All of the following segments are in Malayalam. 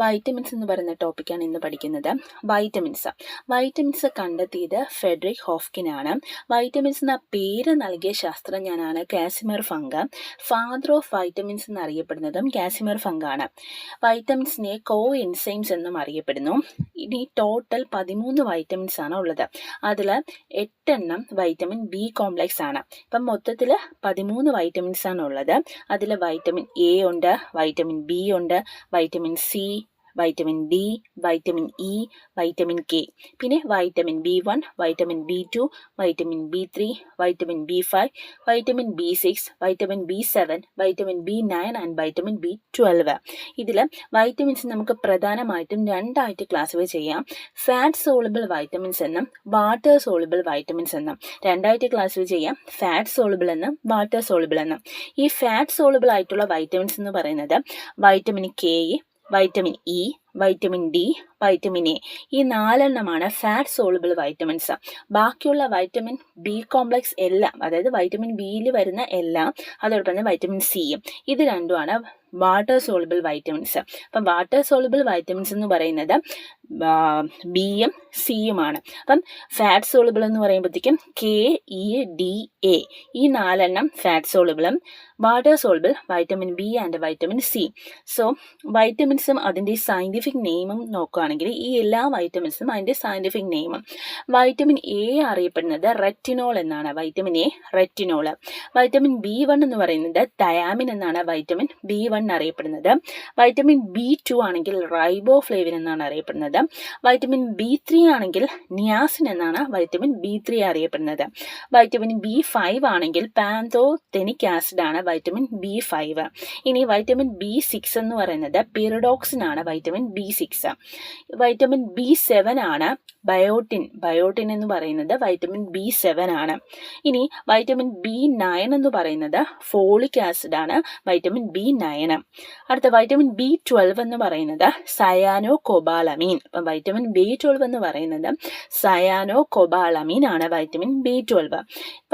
വൈറ്റമിൻസ് എന്ന് പറയുന്ന ടോപ്പിക്കാണ് ഇന്ന് പഠിക്കുന്നത്. വൈറ്റമിൻസ് കണ്ടെത്തിയത് ഫെഡറിക് ഹോഫ്കിൻ ആണ്. വൈറ്റമിൻസ് എന്ന പേര് നൽകിയ ശാസ്ത്രജ്ഞനാണ് Casimir Funk. Father of vitamins എന്നറിയപ്പെടുന്നതും കാസിമിർ ഫങ്ക് ആണ്. വൈറ്റമിൻസിനെ കോ എൻസൈംസ് എന്നും അറിയപ്പെടുന്നു. ഇനി ടോട്ടൽ 13 വൈറ്റമിൻസ് ആണ് ഉള്ളത്. അതിൽ 8 വൈറ്റമിൻ ബി കോംപ്ലക്സ് ആണ്. ഇപ്പം മൊത്തത്തിൽ 13 വൈറ്റമിൻസ് ആണ് ഉള്ളത്. അതിൽ വൈറ്റമിൻ എ ഉണ്ട്, വൈറ്റമിൻ ബി ഉണ്ട്, vitamin C, vitamin D, vitamin E, vitamin K, പിന്നെ vitamin B1, vitamin B2, vitamin B3, vitamin B5, vitamin B6, vitamin B7, vitamin B9 and vitamin B12. ഇതിൽ വൈറ്റമിൻസ് നമുക്ക് പ്രധാനമായിട്ടും രണ്ടായിട്ട് ക്ലാസിഫൈ ചെയ്യാം. ഫാറ്റ് സോളുബിൾ വൈറ്റമിൻസ് എന്നും വാട്ടർ സോളുബിൾ വൈറ്റമിൻസ് എന്നും രണ്ടായിട്ട് ക്ലാസിഫൈ ചെയ്യാം. ഫാറ്റ് സോളുബിൾ എന്നും വാട്ടർ സോളുബിൾ എന്നും. ഈ ഫാറ്റ് സോളുബിൾ ആയിട്ടുള്ള വൈറ്റമിൻസ് എന്ന് പറയുന്നത് vitamin K, vitamin E, vitamin D, vitamin A, ഈ 4 ഫാറ്റ് സോളുബിൾ വൈറ്റമിൻസ്. ബാക്കിയുള്ള വൈറ്റമിൻ ബി കോംപ്ലക്സ് എല്ലാം, അതായത് വൈറ്റമിൻ ബിയിൽ വരുന്ന എല്ലാം, അതോടൊപ്പം തന്നെ വൈറ്റമിൻ സിയും, ഇത് രണ്ടുമാണ് വാട്ടർ സോളുബിൾ വൈറ്റമിൻസ്. അപ്പം വാട്ടർ സോളുബിൾ വൈറ്റമിൻസ് എന്ന് പറയുന്നത് ബിയും സിയുമാണ്. അപ്പം ഫാറ്റ് സോളുബിൾ എന്ന് പറയുമ്പോഴത്തേക്കും കെ, ഇ, ഡി, എ, ഈ 4 ഫാറ്റ് സോളുബിളും, water soluble vitamin B and vitamin C. So വൈറ്റമിൻസും അതിൻ്റെ സയൻറ്റിഫിക് നെയിമും നോക്കുകയാണെങ്കിൽ ഈ എല്ലാ വൈറ്റമിൻസും അതിൻ്റെ സയൻറ്റിഫിക് നെയിമും. വൈറ്റമിൻ എ അറിയപ്പെടുന്നത് റെറ്റിനോൾ എന്നാണ്. Vitamin A retinol. Vitamin B1 എന്ന് പറയുന്നത് തയാമിൻ എന്നാണ് വൈറ്റമിൻ B1 അറിയപ്പെടുന്നത്. വൈറ്റമിൻ B2 ആണെങ്കിൽ റൈബോഫ്ലേവിൻ എന്നാണ് അറിയപ്പെടുന്നത്. വൈറ്റമിൻ B3 ആണെങ്കിൽ നിയാസിൻ എന്നാണ് വൈറ്റമിൻ B3 അറിയപ്പെടുന്നത്. വൈറ്റമിൻ B5 ആണെങ്കിൽ പാന്തോതെനിക് ആസിഡ് ആണ് വൈറ്റമിൻ B5. ഇനി വൈറ്റമിൻ B6 എന്ന് പറയുന്നത് പിറിഡോക്സിൻ ആണ് വൈറ്റമിൻ B6. വൈറ്റമിൻ B7 ആണ് ബയോട്ടിൻ എന്ന് പറയുന്നത് വൈറ്റമിൻ B7 ആണ്. ഇനി വൈറ്റമിൻ B9 എന്ന് പറയുന്നത് ഫോളിക് ആസിഡ് ആണ് വൈറ്റമിൻ B9. അടുത്ത വൈറ്റമിൻ B12 എന്ന് പറയുന്നത് സയാനോ കൊബാലമീൻ. അപ്പം വൈറ്റമിൻ B12 എന്ന് പറയുന്നത് സയാനോ കൊബാലമീൻ ആണ് വൈറ്റമിൻ B12.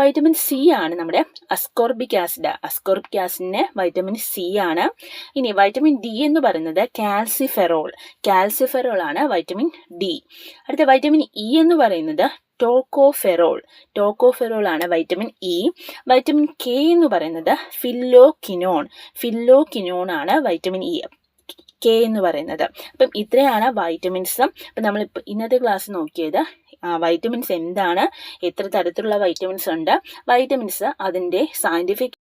വൈറ്റമിൻ സി ആണ് നമ്മുടെ അസ്കോർബിക് ആസിഡ്. അസ്കോർബിക് ആസിഡിന് വൈറ്റമിൻ സി ആണ്. ഇനി വൈറ്റമിൻ ഡി എന്ന് പറയുന്നത് കാൽസിഫെറോൾ ആണ് വൈറ്റമിൻ ഡി. അടുത്ത വൈറ്റമിൻ ഇ എന്ന് പറയുന്നത് ടോക്കോഫെറോൾ ആണ് വൈറ്റമിൻ ഇ. വൈറ്റമിൻ കെ എന്ന് പറയുന്നത് ഫില്ലോക്കിനോൺ ആണ് വൈറ്റമിൻ ഇ, കെ എന്ന് പറയുന്നത്. അപ്പം ഇത്രയാണ് വൈറ്റമിൻസ്. അപ്പം നമ്മളിപ്പോൾ ഇന്നത്തെ ക്ലാസ് നോക്കിയത് വൈറ്റമിൻസ് എന്താണ്, എത്ര തരത്തിലുള്ള വൈറ്റമിൻസ് ഉണ്ട്, വൈറ്റമിൻസ് അതിൻ്റെ സയൻറ്റിഫിക്